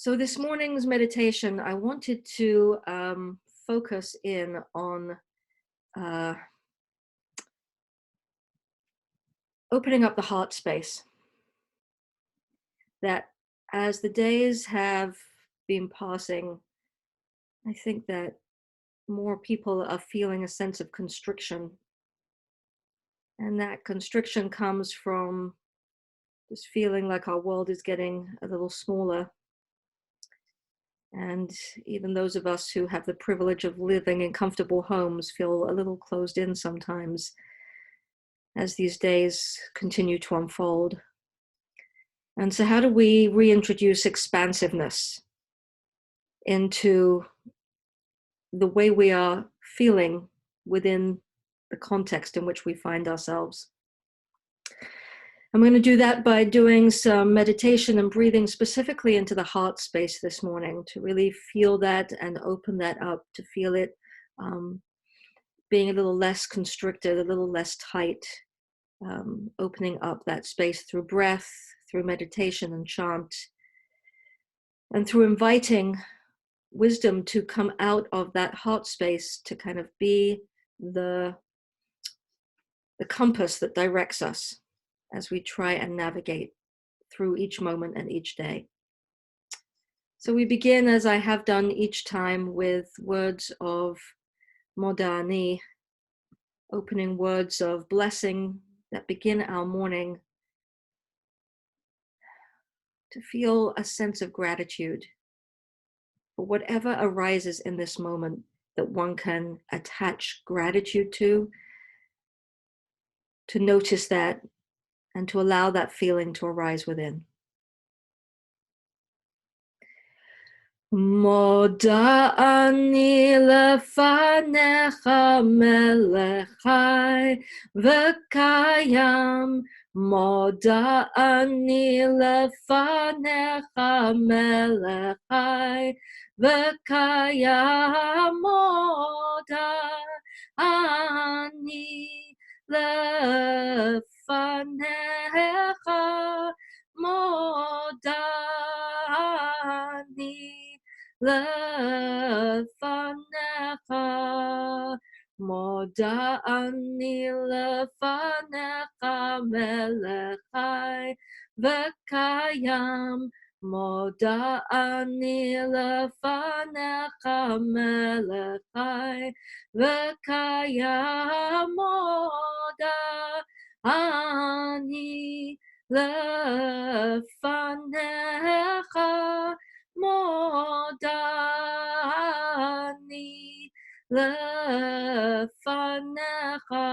So this morning's meditation, I wanted to focus in on uh, opening up the heart space. That as the days have been passing, I think that more people are feeling a sense of constriction. And that constriction comes from just feeling like our world is getting a little smaller. And even those of us who have the privilege of living in comfortable homes feel a little closed in sometimes as these days continue to unfold. And so how do we reintroduce expansiveness into the way we are feeling within the context in which we find ourselves? I'm going to do that by doing some meditation and breathing specifically into the heart space this morning to really feel that and open that up, to feel it being a little less constricted, a little less tight, opening up that space through breath, through meditation and chant, and through inviting wisdom to come out of that heart space to kind of be the compass that directs us as we try and navigate through each moment and each day. So we begin, as I have done each time, with words of modani, opening words of blessing that begin our morning, to feel a sense of gratitude for whatever arises in this moment that one can attach gratitude to notice that and to allow that feeling to arise within. Moda ani lefanecha melechai v'kayam. Moda ani lefanecha melechai v'kayam. Moda ani lefanecha, moda ani lefanecha, moda ani lefanecha melechai v'kayam. Moda ani lefanecha melechai v'kayam. Moda ani lefanecha, moda ani lefanecha,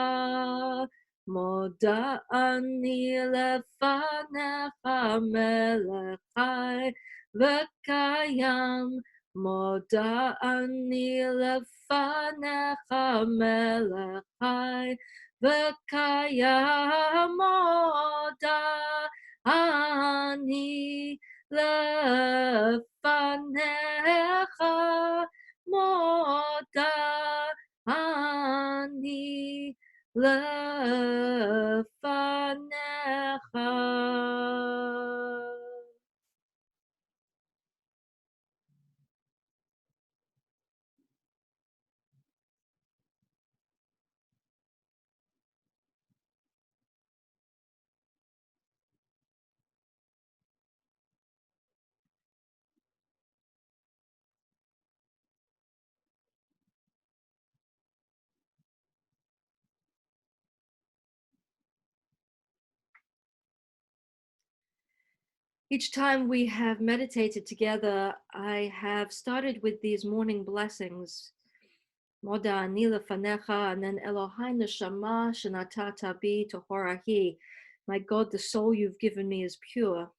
moda ani lefanecha melechai v'kayam. Moda ani lefanecha melechai v'kayam. Moda ani lefanecha, moda ani lefanecha. Each time we have meditated together, I have started with these morning blessings. Moda ani lefanecha, and then Elohai neshama shenatata bi tohorahi. My God, the soul you've given me is pure.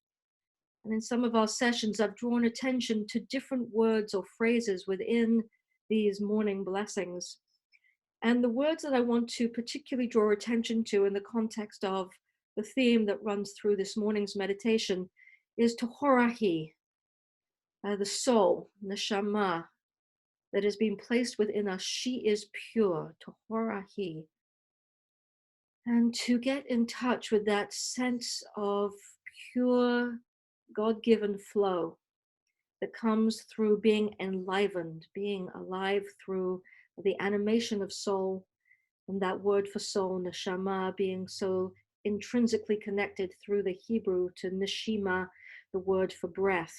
And in some of our sessions, I've drawn attention to different words or phrases within these morning blessings. And the words that I want to particularly draw attention to in the context of the theme that runs through this morning's meditation is tohorahi, the soul, neshama, that has been placed within us. She is pure, tohorahi. And to get in touch with that sense of pure, God-given flow that comes through being enlivened, being alive through the animation of soul, and that word for soul, neshama, being so intrinsically connected through the Hebrew to neshima, the word for breath.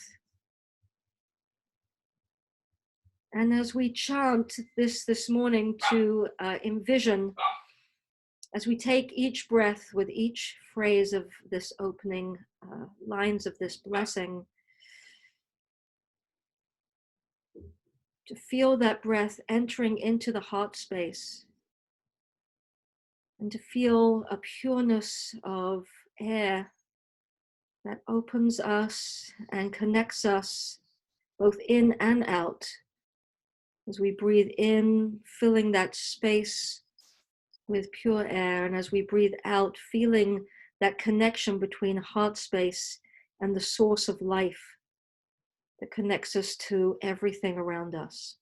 And as we chant this morning to envision, as we take each breath with each phrase of this opening lines of this blessing, to feel that breath entering into the heart space, and to feel a pureness of air that opens us and connects us both in and out. As we breathe in, filling that space with pure air, and as we breathe out, feeling that connection between heart space and the source of life that connects us to everything around us.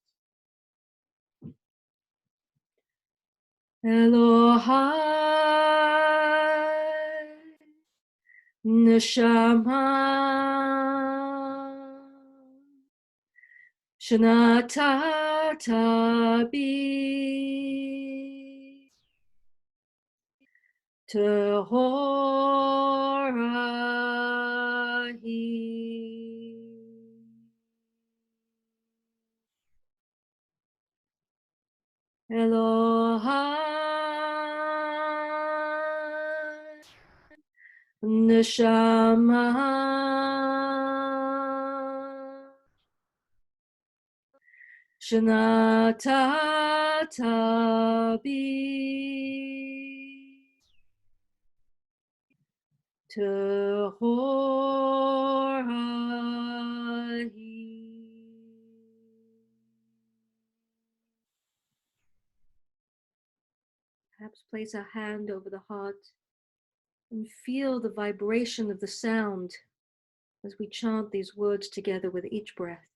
Elohai Neshama Shanatata Bi Tehorahi Elohai Neshama Shanatata Bi Tehorahi. Perhaps place a hand over the heart and feel the vibration of the sound as we chant these words together with each breath.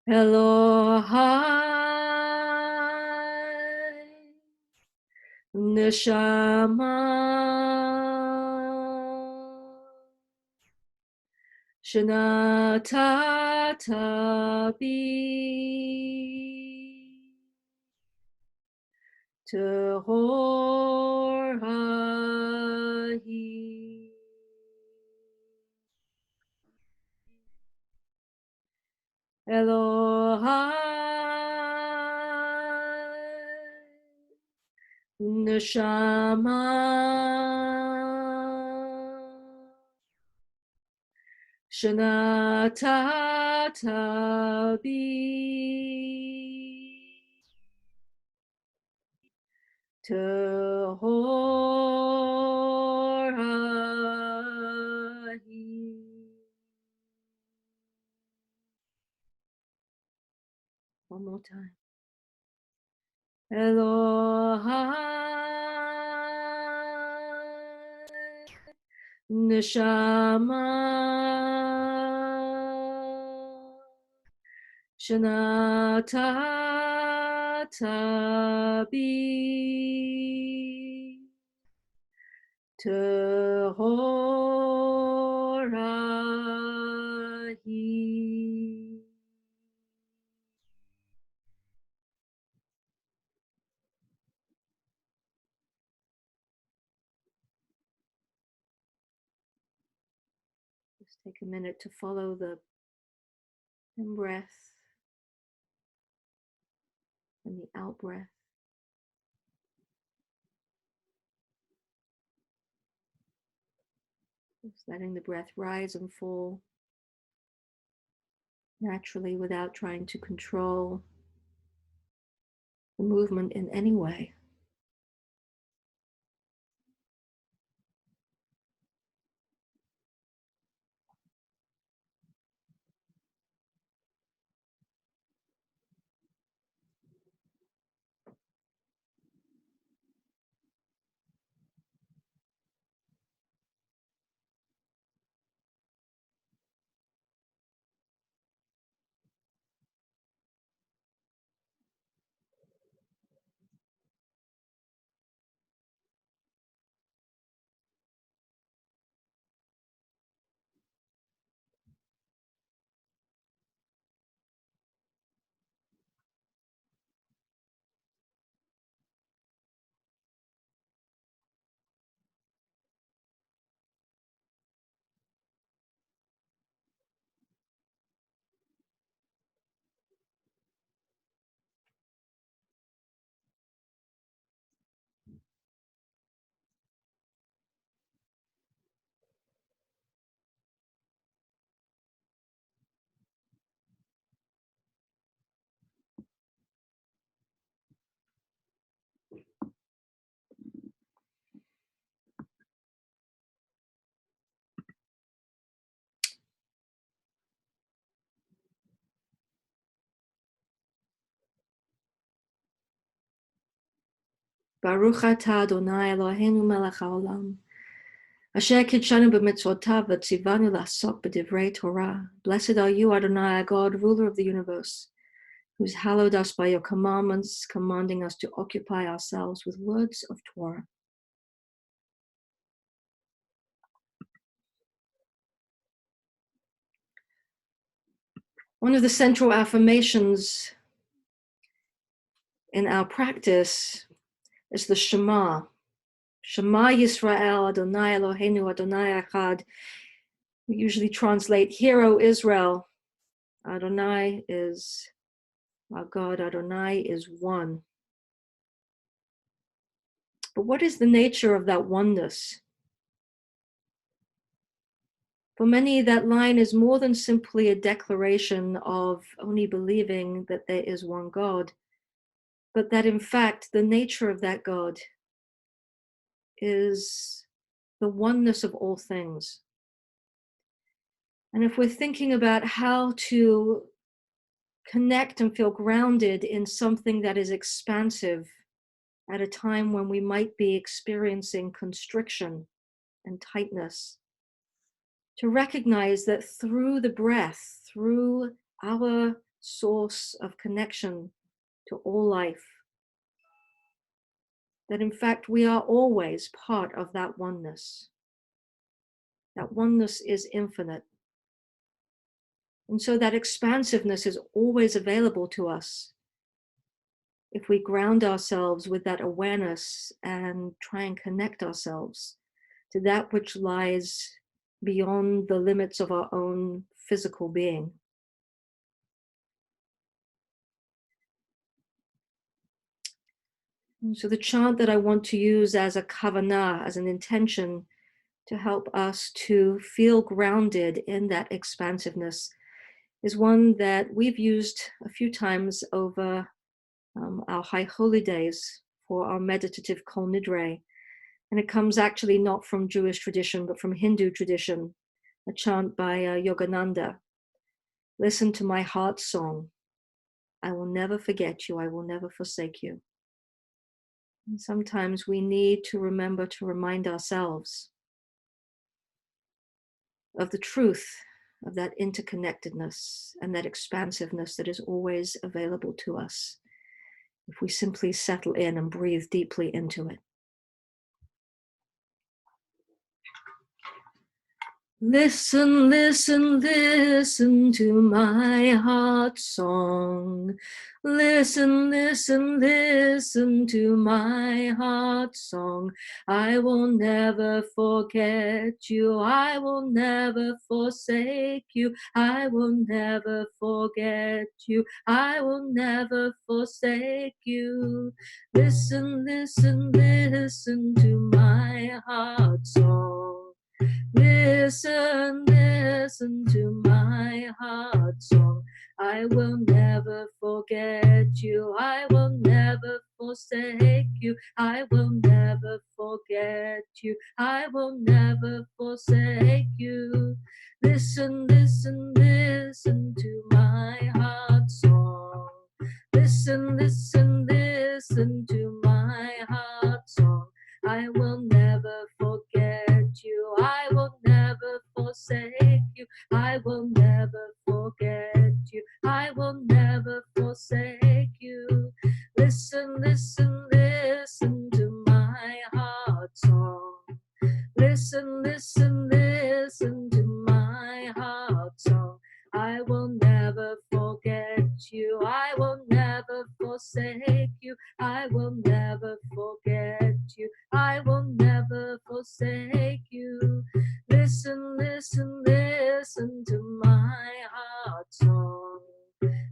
Elohai Neshama Shanatata Bi Tehorahi Elohai Neshama Shanatata Bi Tehorahi. One more time. Elohai Neshama Shanatata Bi Tehorahi. Just take a minute to follow the in-breath and the out-breath. Just letting the breath rise and fall naturally without trying to control the movement in any way. Baruch atah Adonai Eloheinu melech haolam, asher kidshanu b'mitzvotav v'tzivanu la'asok b'divrei Torah. Blessed are you, Adonai, our God, ruler of the universe, who's hallowed us by your commandments, commanding us to occupy ourselves with words of Torah. One of the central affirmations in our practice is the Shema. Shema Yisrael, Adonai Eloheinu, Adonai Echad. We usually translate, Hear, O Israel, Adonai is our God, Adonai is one. But what is the nature of that oneness? For many, that line is more than simply a declaration of only believing that there is one God, but that in fact, the nature of that God is the oneness of all things. And if we're thinking about how to connect and feel grounded in something that is expansive at a time when we might be experiencing constriction and tightness, to recognize that through the breath, through our source of connection to all life, that in fact we are always part of that oneness. That oneness is infinite. And so that expansiveness is always available to us if we ground ourselves with that awareness and try and connect ourselves to that which lies beyond the limits of our own physical being. And so the chant that I want to use as a kavanah, as an intention to help us to feel grounded in that expansiveness, is one that we've used a few times over our high holy days for our meditative kol nidre. And it comes actually not from Jewish tradition, but from Hindu tradition, a chant by Yogananda. Listen to my heart song. I will never forget you. I will never forsake you. And sometimes we need to remember to remind ourselves of the truth of that interconnectedness and that expansiveness that is always available to us if we simply settle in and breathe deeply into it. Listen, listen, listen to my heart song. Listen, listen, listen to my heart song. I will never forget you. I will never forsake you. I will never forget you. I will never forsake you. Listen, listen, listen to my heart song. Listen, listen to my heart song. I will never forget you. I will never forsake you. I will never forget you. I will never forsake you. Listen, listen, listen to my heart song. Listen, listen, listen to my heart song. I will never forget you. I will never forsake you. I will never forget you. I will never forsake you. Listen, listen, listen to my heart song. Listen, listen, listen to my heart song. I will never forget you. I will never forsake you. I will never forget you. I will never forsake you. Listen, listen, listen to my heart song.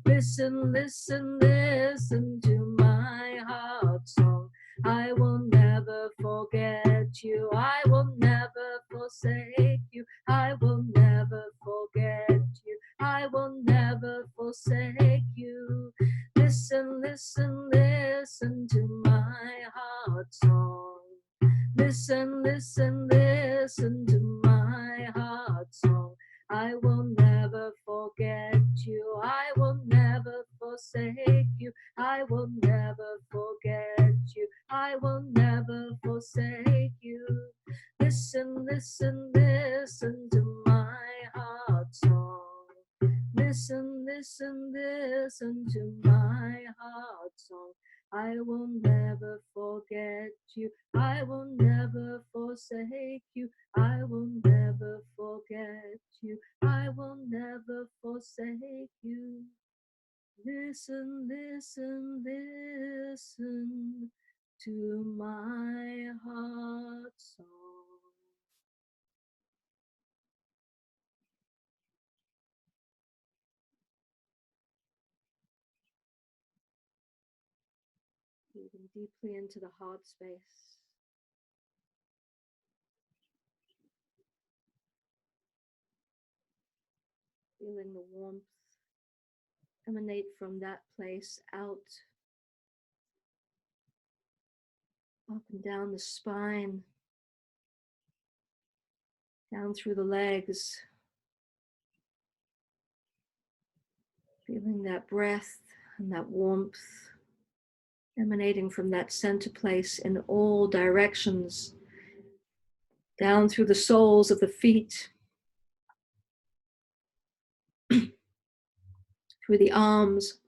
Listen, listen, listen to my heart song. I will never forget you. I will never forsake you. I will never forget you. I will never forsake you. Listen, listen, listen to my heart song. Listen, listen, listen to my heart song. I will never forget you. I will never forget forsake you. I will never forget you. I will never forsake you. Listen, listen, listen to my heart song. Listen, listen, listen to my heart song. I will never forget you. I will never forsake you. I will never forget you. I will never forsake you. Listen, listen, listen to my heart song. Breathing deeply into the heart space. Feeling the warmth emanate from that place out, up and down the spine, down through the legs. Feeling that breath and that warmth emanating from that center place in all directions, down through the soles of the feet, through the arms,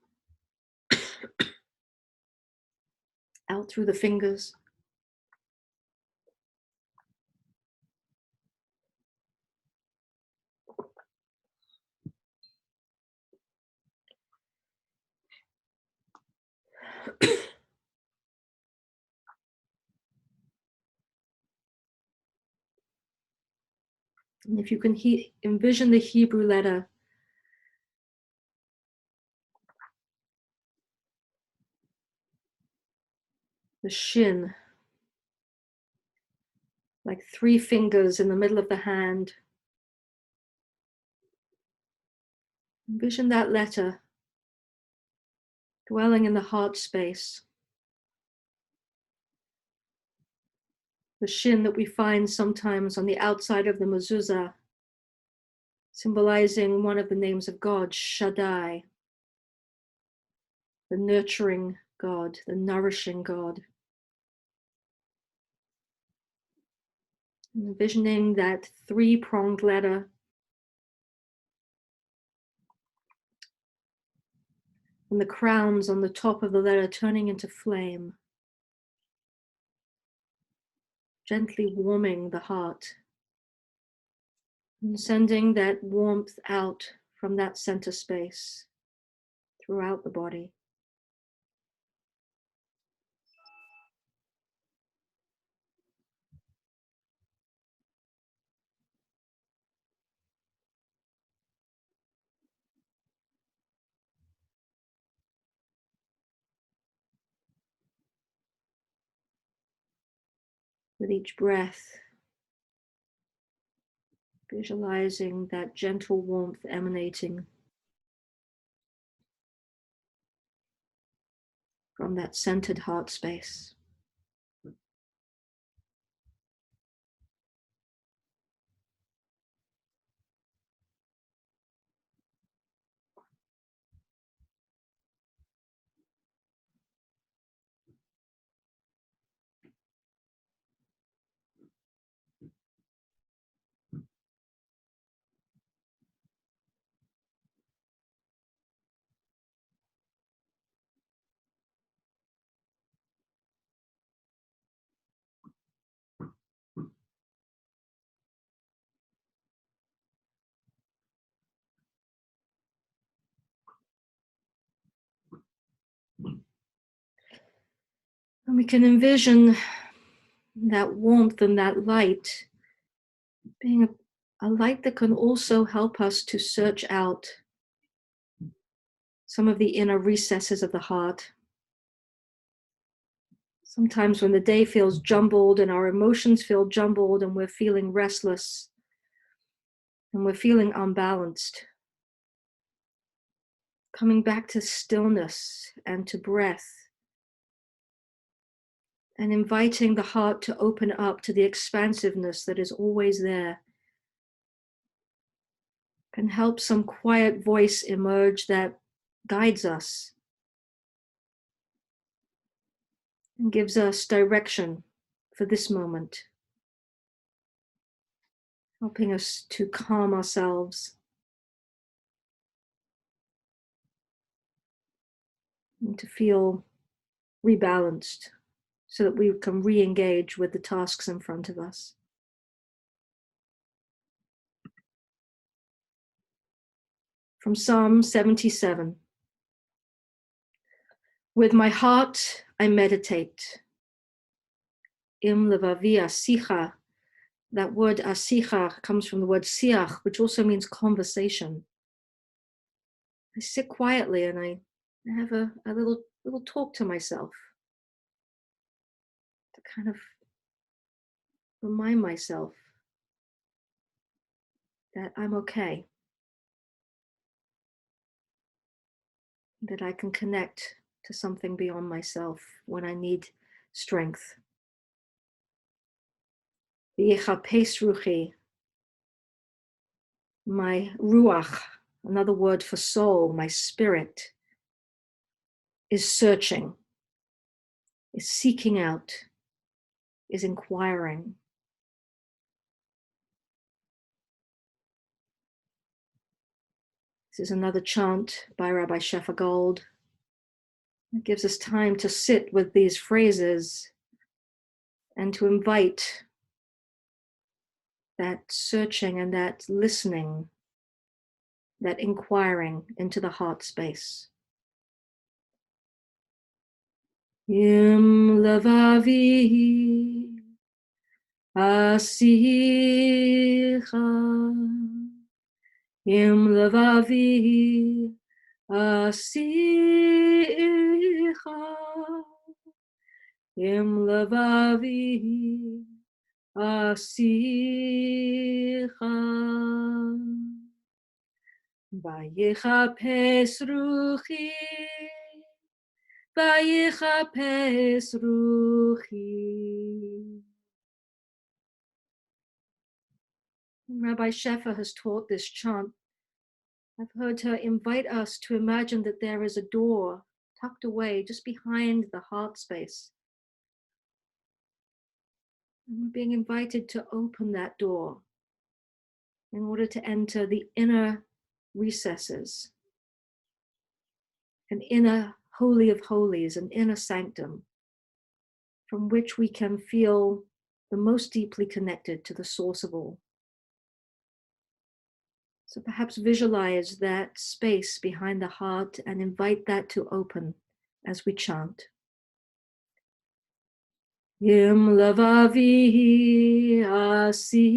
out through the fingers. And if you can envision the Hebrew letter, the shin, like 3 fingers in the middle of the hand. Envision that letter dwelling in the heart space. The shin that we find sometimes on the outside of the mezuzah, symbolizing one of the names of God, Shaddai, the nurturing God, the nourishing God. Envisioning that 3-pronged letter and the crowns on the top of the letter turning into flame, gently warming the heart and sending that warmth out from that center space throughout the body. With each breath, visualizing that gentle warmth emanating from that centered heart space. And we can envision that warmth and that light being a light that can also help us to search out some of the inner recesses of the heart. Sometimes when the day feels jumbled and our emotions feel jumbled and we're feeling restless and we're feeling unbalanced, coming back to stillness and to breath and inviting the heart to open up to the expansiveness that is always there can help some quiet voice emerge that guides us and gives us direction for this moment, helping us to calm ourselves and to feel rebalanced so that we can re-engage with the tasks in front of us. From Psalm 77. With my heart I meditate. Im levavi asicha. That word asicha comes from the word siach, which also means conversation. I sit quietly and I have a little talk to myself to kind of remind myself that I'm okay, that I can connect to something beyond myself when I need strength. V'yechapes ruchi, my ruach, another word for soul, my spirit, is searching, is seeking out, is inquiring. This is another chant by Rabbi Shefa Gold. It gives us time to sit with these phrases and to invite that searching and that listening, that inquiring into the heart space. Im levavi asicha, im levavi asicha, im levavi asicha. Vayechapes ruchi, vayechapes ruchi. Rabbi Shefa has taught this chant. I've heard her invite us to imagine that there is a door tucked away just behind the heart space. And we're being invited to open that door in order to enter the inner recesses, an inner holy of holies, an inner sanctum, from which we can feel the most deeply connected to the source of all. So perhaps visualize that space behind the heart and invite that to open as we chant. Im levavi asicha,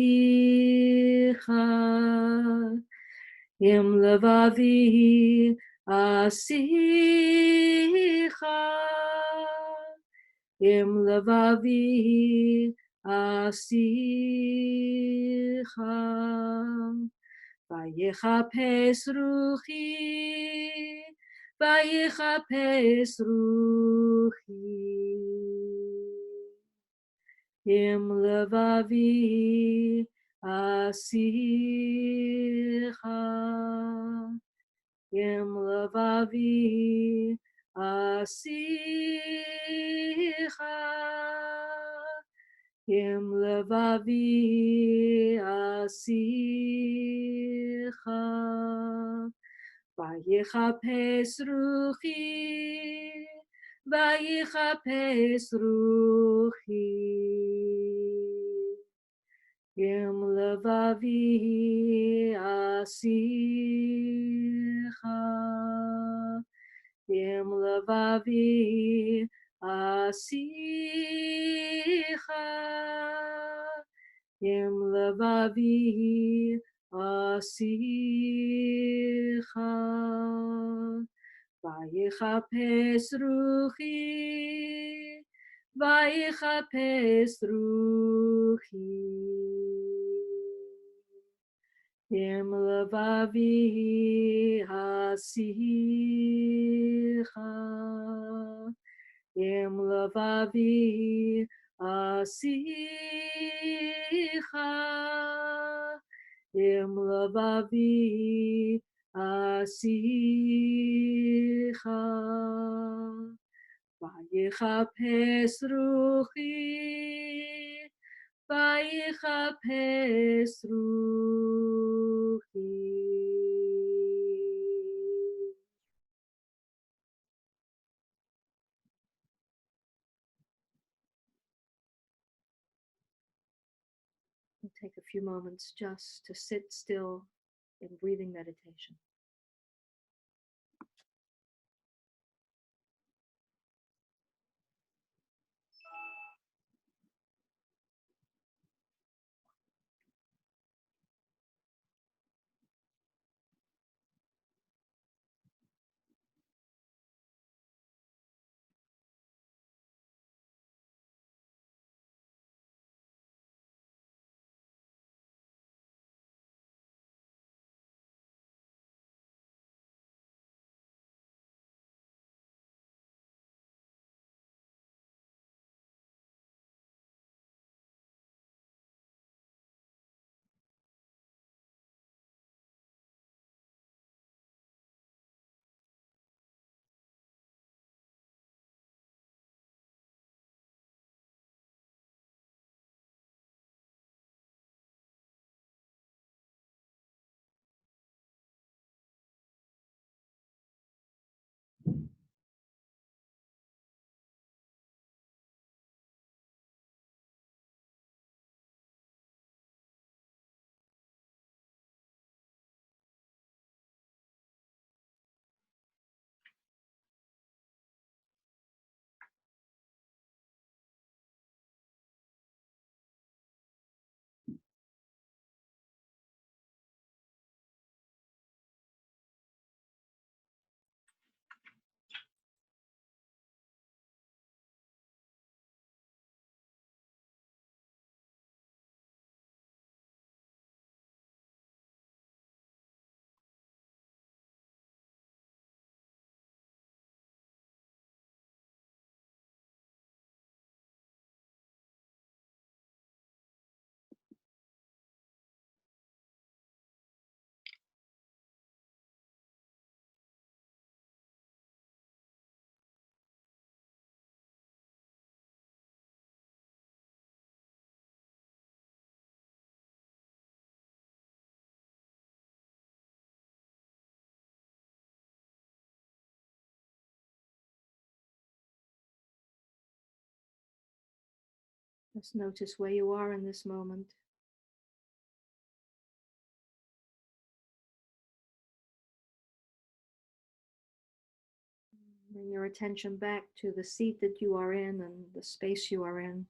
im levavi asicha, im levavi asicha. Vayechapes ruchi, vayechapes ruchi. Im levavi asicha, im levavi asicha, im levavi asicha. Vayechapes ruchi, vayechapes ruchi. Im levavi asicha, im levavi asicha, im levavi asicha. Vayechapes ruchi, vayechapes ruchi. Im levavi asicha, im levavi asicha, im levavi asicha. Vayichapes ruchi, vayichapes ruchi. We'll take a few moments just to sit still in breathing meditation. Just notice where you are in this moment. Bring your attention back to the seat that you are in and the space you are in.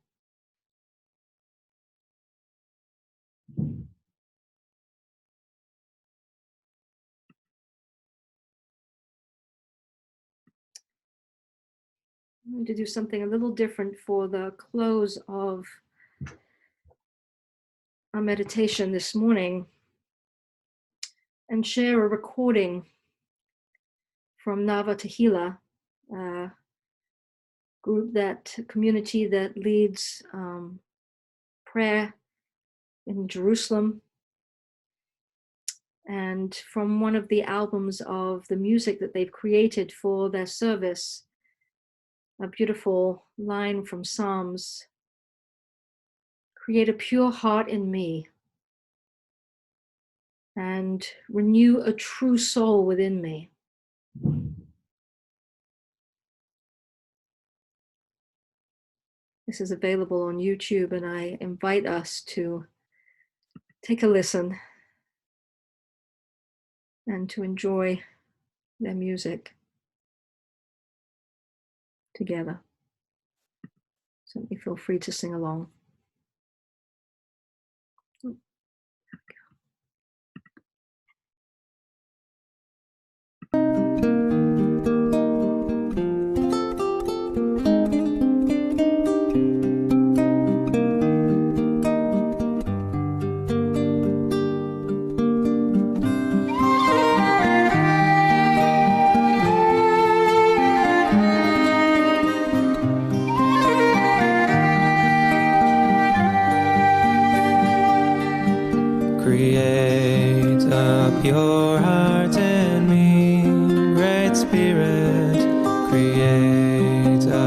I'm going to do something a little different for the close of our meditation this morning and share a recording from Nava Tehillah, community that leads prayer in Jerusalem, and from one of the albums of the music that they've created for their service, a beautiful line from Psalms: create a pure heart in me and renew a true soul within me. This is available on YouTube, and I invite us to take a listen and to enjoy their music together. Certainly feel free to sing along. Create a pure heart in me, Great Spirit. Create a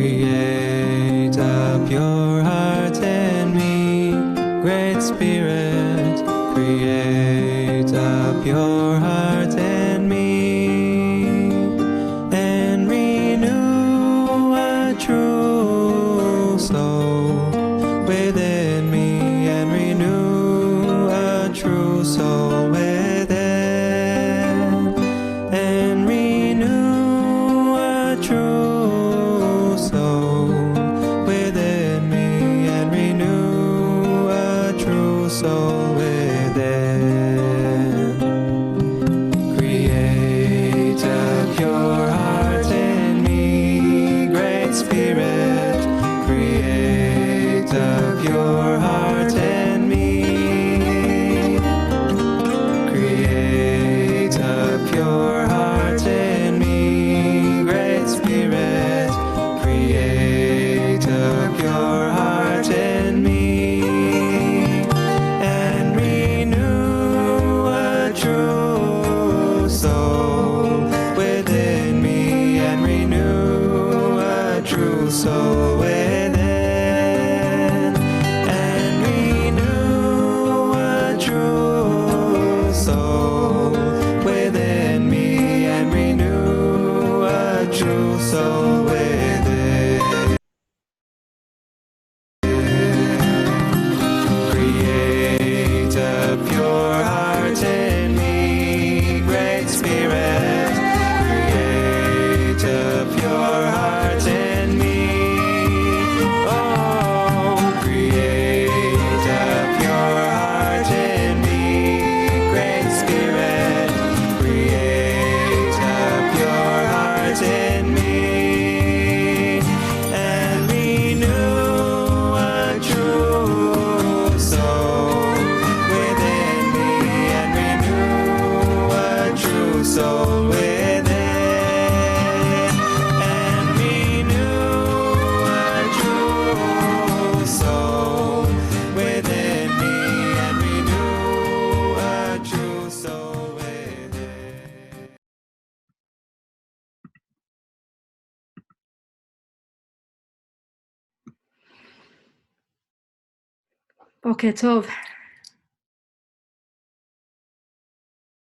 Create a pure heart in me, Great Spirit. Create a pure heart in me, and renew a true soul within me, and renew a true soul within, and renew a true soul within me, and renew a true soul within. Create a pure heart in me, Great Spirit. Create a pure heart in me. Create a pure heart in me, Great Spirit. Create a pure heart in me, and renew a true soul within me, and renew a true soul within, and renew a true soul within me, and renew a true soul within. Create a pure heart in me, Great Spirit. Create a pure heart in me. Oh, create a pure heart in me, Great Spirit. Create a pure heart in me, and renew a true soul within me, and renew a true soul within, and renew a true soul within me, and renew a true soul within. Boker Tov.